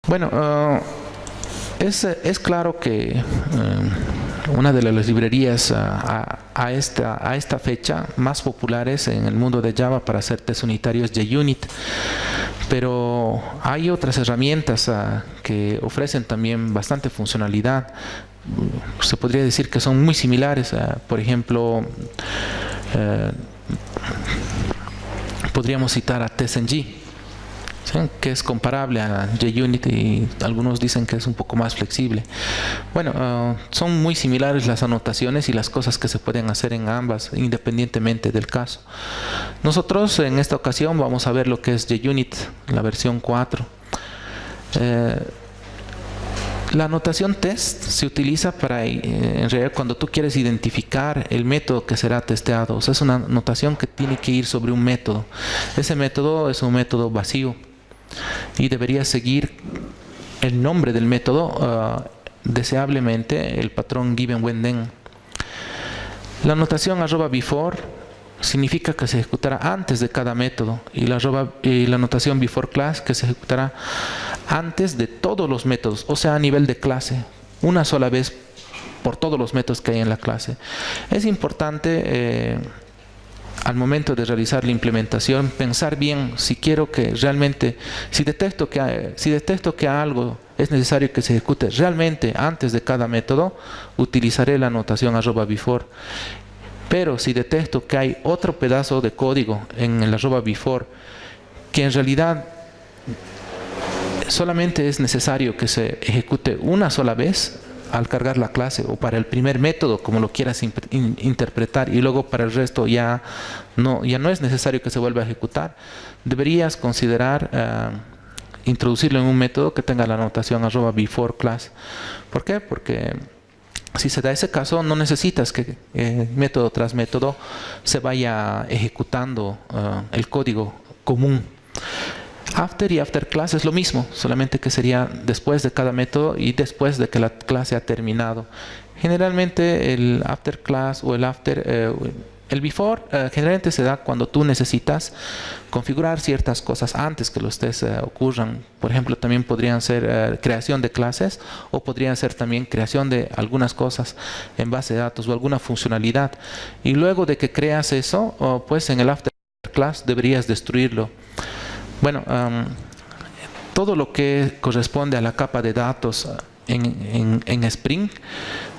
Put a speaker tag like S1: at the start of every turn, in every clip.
S1: Bueno, es claro que una de las librerías a esta fecha más populares en el mundo de Java para hacer test unitarios es JUnit, pero hay otras herramientas que ofrecen también bastante funcionalidad. Se podría decir que son muy similares. Por ejemplo, podríamos citar a TestNG, ¿sí?, que es comparable a JUnit y algunos dicen que es un poco más flexible. Bueno, son muy similares las anotaciones y las cosas que se pueden hacer en ambas, independientemente del caso. Nosotros en esta ocasión vamos a ver lo que es JUnit, la versión 4. La anotación test se utiliza para, en realidad, cuando tú quieres identificar el método que será testeado. O sea, es una anotación que tiene que ir sobre un método. Ese método es un método vacío y debería seguir el nombre del método, deseablemente el patrón given when then. La anotación @before significa que se ejecutará antes de cada método, y la anotación before class que se ejecutará antes de todos los métodos, o sea, a nivel de clase, una sola vez por todos los métodos que hay en la clase. Es importante al momento de realizar la implementación pensar bien si quiero que realmente, si detecto que algo es necesario que se ejecute realmente antes de cada método, utilizaré la anotación @before. Pero si detecto que hay otro pedazo de código en el @before que en realidad solamente es necesario que se ejecute una sola vez al cargar la clase, o para el primer método, como lo quieras interpretar, y luego para el resto ya no es necesario que se vuelva a ejecutar, deberías considerar introducirlo en un método que tenga la anotación @before class. ¿Por qué? Porque si se da ese caso, no necesitas que método tras método se vaya ejecutando el código común. After y after class es lo mismo, solamente que sería después de cada método y después de que la clase ha terminado. Generalmente el after class o el after, el before generalmente se da cuando tú necesitas configurar ciertas cosas antes que los tests ocurran. Por ejemplo, también podrían ser creación de clases, o podrían ser también creación de algunas cosas en base de datos o alguna funcionalidad. Y luego de que creas eso, pues en el after class deberías destruirlo. Bueno, todo lo que corresponde a la capa de datos en Spring,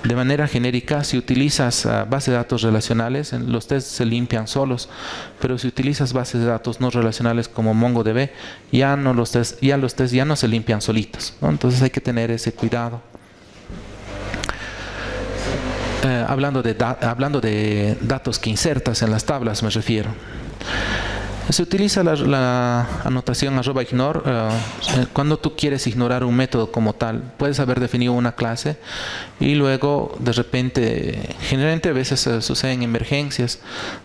S1: de manera genérica, si utilizas bases de datos relacionales, los tests se limpian solos, pero si utilizas bases de datos no relacionales como MongoDB, los tests ya no se limpian solitos, ¿no? Entonces hay que tener ese cuidado. Hablando de datos que insertas en las tablas, me refiero. Se utiliza la anotación @ignore cuando tú quieres ignorar un método como tal. Puedes haber definido una clase y luego de repente, generalmente a veces suceden emergencias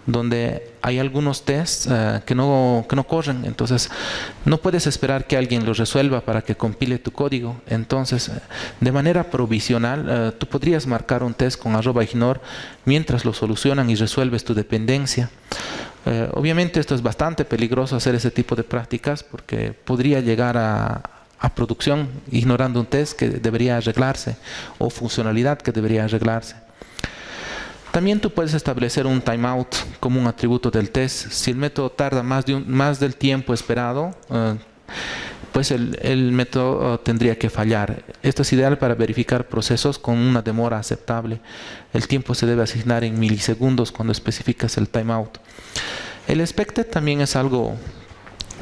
S1: donde hay algunos tests que no corren. Entonces no puedes esperar que alguien los resuelva para que compile tu código. Entonces, de manera provisional, tú podrías marcar un test con @ignore mientras lo solucionan y resuelves tu dependencia. Obviamente esto es bastante peligroso, hacer ese tipo de prácticas, porque podría llegar a producción ignorando un test que debería arreglarse, o funcionalidad que debería arreglarse. También tú puedes establecer un timeout como un atributo del test. Si el método tarda más del tiempo esperado, pues el método tendría que fallar. Esto es ideal para verificar procesos con una demora aceptable. El tiempo se debe asignar en milisegundos cuando especificas el timeout. El expected también es algo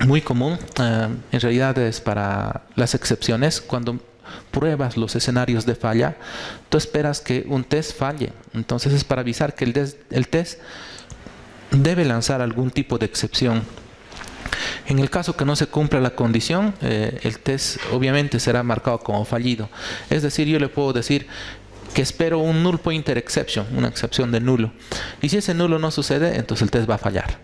S1: muy común. En realidad es para las excepciones. Cuando pruebas los escenarios de falla, tú esperas que un test falle. Entonces es para avisar que el test debe lanzar algún tipo de excepción. En el caso que no se cumpla la condición, el test obviamente será marcado como fallido. Es decir, yo le puedo decir que espero un null pointer exception, una excepción de nulo. Y si ese nulo no sucede, entonces el test va a fallar.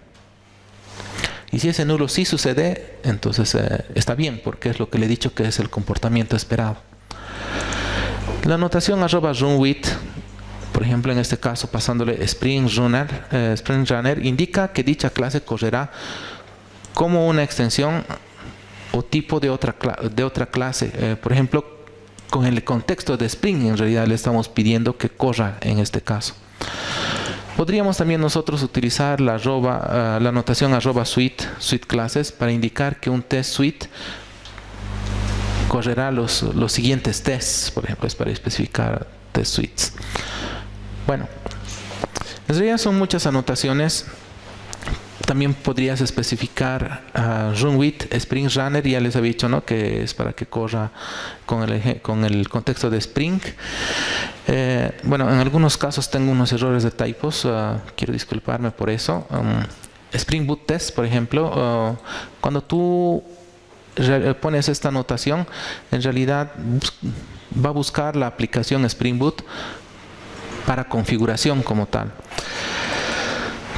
S1: Y si ese nulo sí sucede, entonces está bien, porque es lo que le he dicho que es el comportamiento esperado. La anotación @runWith, por ejemplo en este caso pasándole Spring Runner, indica que dicha clase correrá como una extensión o tipo de otra clase. Por ejemplo, con el contexto de Spring, en realidad le estamos pidiendo que corra en este caso. Podríamos también nosotros utilizar la notación @suite classes para indicar que un test suite correrá los siguientes tests. Por ejemplo, es para especificar test suites. Bueno, en realidad son muchas anotaciones. También podrías especificar run with Spring Runner, ya les había dicho, ¿no?, que es para que corra con el contexto de Spring. Bueno, en algunos casos tengo unos errores de typos, quiero disculparme por eso. Spring Boot Test, por ejemplo, cuando tú pones esta anotación, en realidad va a buscar la aplicación Spring Boot para configuración como tal.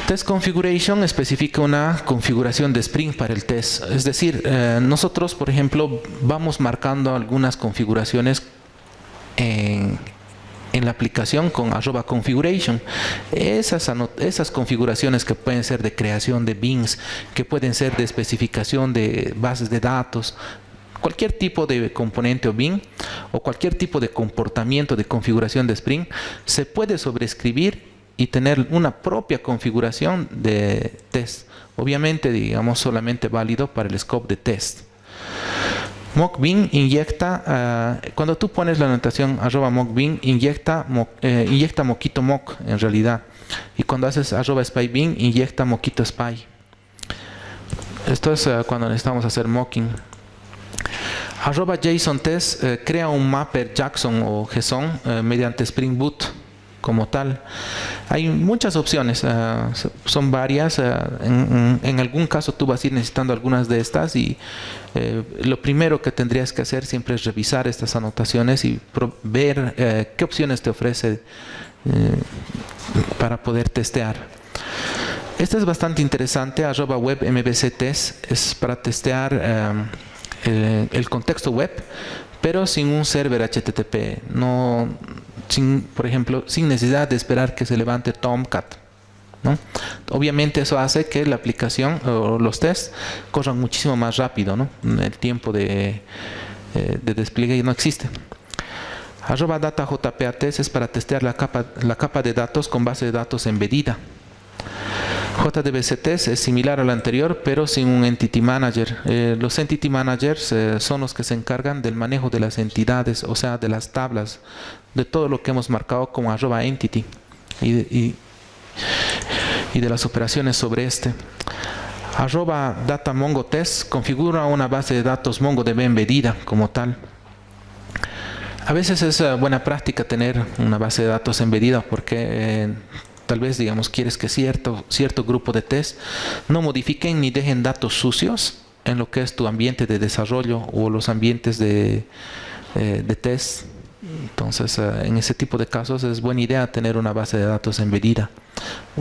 S1: Test Configuration especifica una configuración de Spring para el test. Es decir, nosotros, por ejemplo, vamos marcando algunas configuraciones en la aplicación con @configuration. Esas configuraciones que pueden ser de creación de bins, que pueden ser de especificación de bases de datos, cualquier tipo de componente o bin, o cualquier tipo de comportamiento de configuración de Spring, se puede sobreescribir y tener una propia configuración de test. Obviamente, digamos, solamente válido para el scope de test. Mockbin inyecta, cuando tú pones la anotación @mockbin, inyecta moquito mock en realidad. Y cuando haces @spybin, inyecta moquito spy. Esto es cuando necesitamos hacer mocking. @JSON-test crea un mapper JSON o JSON mediante Spring Boot como tal. Hay muchas opciones, son varias. En algún caso tú vas a ir necesitando algunas de estas, y lo primero que tendrías que hacer siempre es revisar estas anotaciones y ver qué opciones te ofrece para poder testear. Esta es bastante interesante. @webmbctest es para testear el contexto web, pero sin un server HTTP, por ejemplo, sin necesidad de esperar que se levante Tomcat, ¿no? Obviamente eso hace que la aplicación o los tests corran muchísimo más rápido, ¿no? El tiempo de despliegue no existe. @datajpatest es para testear la capa de datos con base de datos embedida. JDBC-test es similar al anterior, pero sin un Entity Manager. Los Entity Managers son los que se encargan del manejo de las entidades, o sea, de las tablas, de todo lo que hemos marcado como @entity y de las operaciones sobre este. @datamongo-test configura una base de datos MongoDB embedida como tal. A veces es buena práctica tener una base de datos embedida porque tal vez, digamos, quieres que cierto grupo de test no modifiquen ni dejen datos sucios en lo que es tu ambiente de desarrollo o los ambientes de test. Entonces, en ese tipo de casos es buena idea tener una base de datos embedida,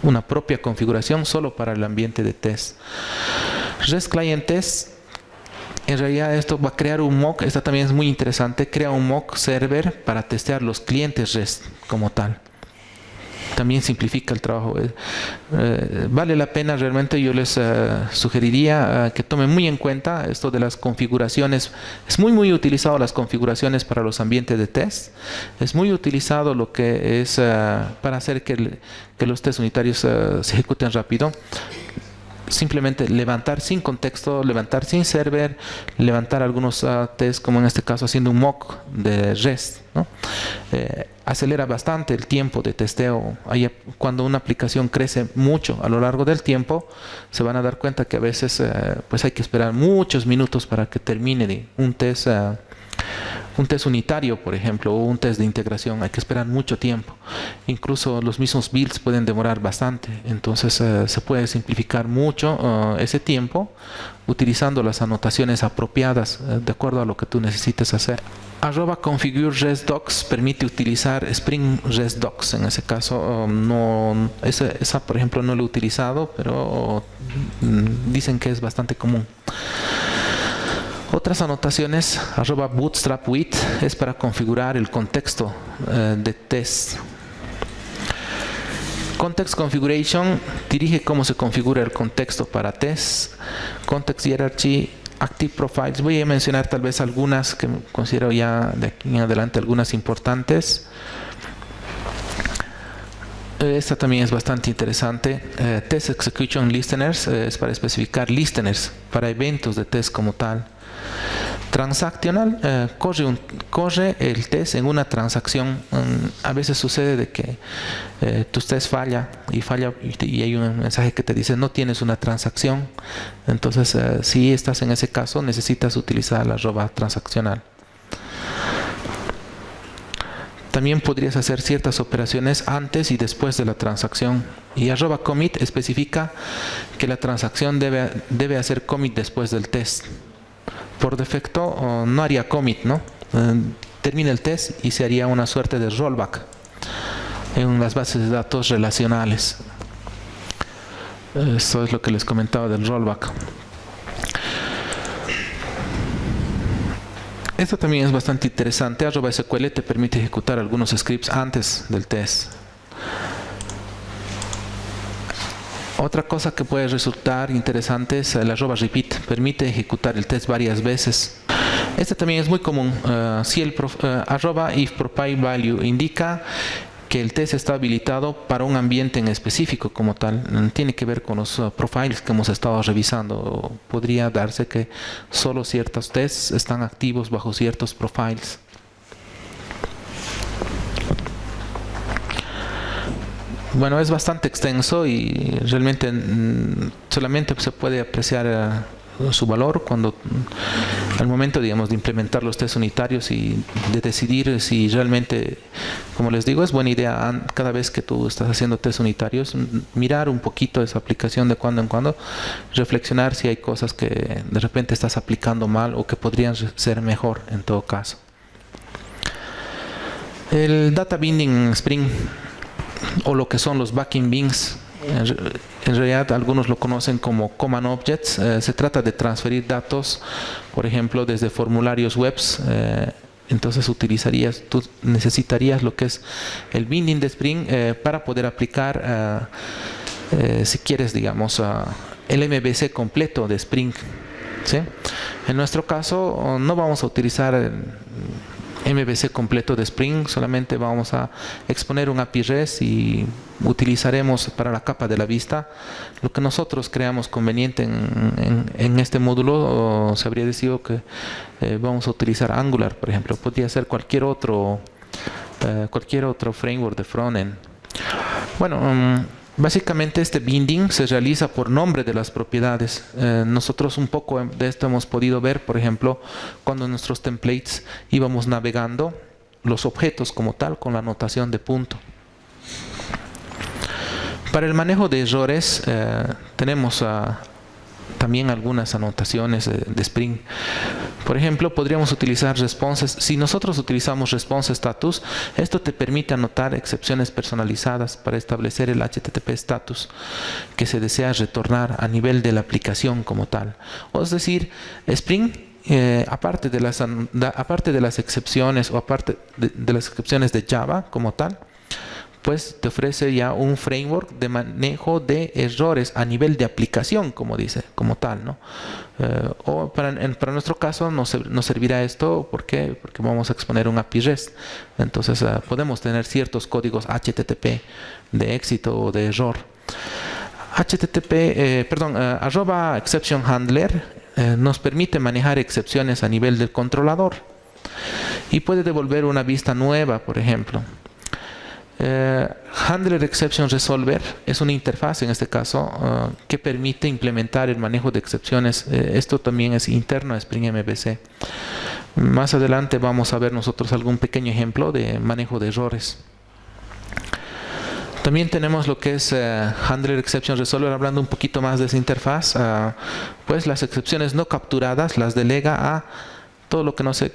S1: una propia configuración solo para el ambiente de test. REST Client Test, en realidad esto va a crear un mock. Esta también es muy interesante. Crea un mock server para testear los clientes REST como tal. También simplifica el trabajo. Vale la pena realmente. Yo les sugeriría que tomen muy en cuenta esto de las configuraciones. Es muy utilizado las configuraciones para los ambientes de test. Es muy utilizado lo que es para hacer que los tests unitarios se ejecuten rápido. Simplemente levantar sin contexto, levantar sin server, levantar algunos tests, como en este caso haciendo un mock de REST, ¿no? Acelera bastante el tiempo de testeo. Cuando una aplicación crece mucho a lo largo del tiempo, se van a dar cuenta que a veces pues hay que esperar muchos minutos para que termine un test unitario, por ejemplo, o un test de integración. Hay que esperar mucho tiempo. Incluso los mismos builds pueden demorar bastante. Entonces se puede simplificar mucho ese tiempo utilizando las anotaciones apropiadas de acuerdo a lo que tú necesites hacer. @configure REST docs permite utilizar Spring REST docs. En ese caso, esa por ejemplo no lo he utilizado, pero dicen que es bastante común. Otras anotaciones, @bootstrap with es para configurar el contexto de test. Context Configuration dirige cómo se configura el contexto para test. Context Hierarchy Active Profiles. Voy a mencionar tal vez algunas que considero ya de aquí en adelante algunas importantes. Esta también es bastante interesante. Test Execution Listeners es para especificar listeners para eventos de test como tal. Transactional, corre el test en una transacción. A veces sucede de que tu test falla y hay un mensaje que te dice no tienes una transacción. Entonces, si estás en ese caso, necesitas utilizar la arroba transaccional. También podrías hacer ciertas operaciones antes y después de la transacción. Y arroba commit especifica que la transacción debe hacer commit después del test. Por defecto no haría commit, ¿no? Termina el test y se haría una suerte de rollback en las bases de datos relacionales. Eso es lo que les comentaba del rollback. Esto también es bastante interesante. Arroba SQL te permite ejecutar algunos scripts antes del test. Otra cosa que puede resultar interesante es el arroba repeat. Permite ejecutar el test varias veces. Este también es muy común. Si el arroba if profile value indica que el test está habilitado para un ambiente en específico como tal. Tiene que ver con los profiles que hemos estado revisando. Podría darse que solo ciertos tests están activos bajo ciertos profiles. Bueno, es bastante extenso y realmente solamente se puede apreciar su valor cuando al momento, digamos, de implementar los test unitarios y de decidir si realmente, como les digo, es buena idea cada vez que tú estás haciendo test unitarios mirar un poquito esa aplicación de cuando en cuando, reflexionar si hay cosas que de repente estás aplicando mal o que podrían ser mejor en todo caso. El data binding en Spring, o lo que son los backing bins, en realidad algunos lo conocen como command objects. Se trata de transferir datos, por ejemplo, desde formularios webs. Entonces tú necesitarías lo que es el binding de Spring para poder aplicar, si quieres, digamos, el MVC completo de Spring, ¿sí? En nuestro caso no vamos a utilizar el MVC completo de Spring, solamente vamos a exponer un API REST y utilizaremos para la capa de la vista lo que nosotros creamos conveniente en este módulo. Se habría decidido que vamos a utilizar Angular, por ejemplo. Podría ser cualquier otro framework de frontend. Bueno, básicamente este binding se realiza por nombre de las propiedades. Nosotros un poco de esto hemos podido ver, por ejemplo, cuando en nuestros templates íbamos navegando los objetos como tal con la notación de punto. Para el manejo de errores tenemos también algunas anotaciones de Spring. Por ejemplo, podríamos utilizar responses. Si nosotros utilizamos response status, esto te permite anotar excepciones personalizadas para establecer el HTTP status que se desea retornar a nivel de la aplicación como tal. O es decir, Spring, aparte de las excepciones o aparte de las excepciones de Java como tal, pues te ofrece ya un framework de manejo de errores a nivel de aplicación, como dice, como tal, ¿no? O para nuestro caso nos servirá esto. ¿Por qué? Porque vamos a exponer un API REST. Entonces podemos tener ciertos códigos HTTP de éxito o de error. Arroba exception handler nos permite manejar excepciones a nivel del controlador y puede devolver una vista nueva, por ejemplo. Handler Exception Resolver es una interfaz en este caso que permite implementar el manejo de excepciones. Esto también es interno a Spring MVC. Más adelante vamos a ver nosotros algún pequeño ejemplo de manejo de errores. También tenemos lo que es Handler Exception Resolver. Hablando un poquito más de esa interfaz, pues las excepciones no capturadas las delega a todo lo que no se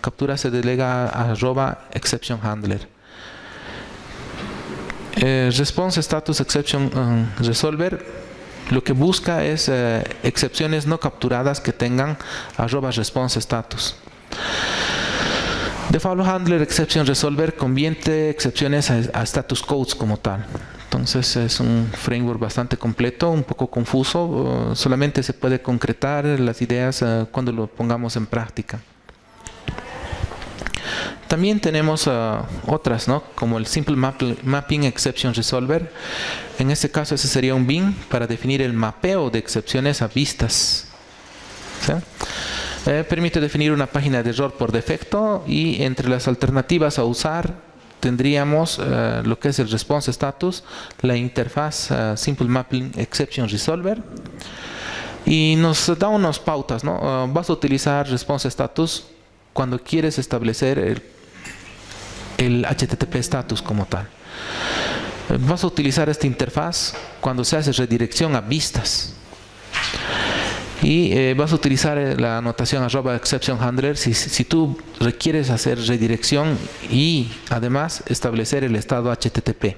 S1: captura, se delega a arroba exception handler. Response Status Exception Resolver lo que busca es excepciones no capturadas que tengan arroba response status. Default Handler Exception Resolver convierte excepciones a status codes como tal. Entonces es un framework bastante completo, un poco confuso. Solamente se puede concretar las ideas cuando lo pongamos en práctica. También tenemos otras, ¿no? Como el Simple Mapping Exception Resolver. En este caso ese sería un bin para definir el mapeo de excepciones a vistas. ¿Sí? Permite definir una página de error por defecto, y entre las alternativas a usar tendríamos lo que es el Response Status, la interfaz Simple Mapping Exception Resolver, y nos da unas pautas, ¿no? Vas a utilizar Response Status cuando quieres establecer el HTTP status como tal. Vas a utilizar esta interfaz cuando se hace redirección a vistas. Y vas a utilizar la anotación @exceptionHandler si tú requieres hacer redirección y además establecer el estado HTTP.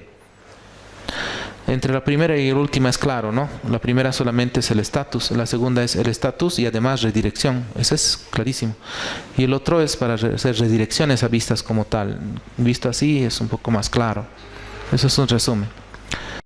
S1: Entre la primera y la última es claro, ¿no? La primera solamente es el status, la segunda es el status y además redirección. Eso es clarísimo. Y el otro es para hacer redirecciones a vistas como tal. Visto así es un poco más claro. Eso es un resumen.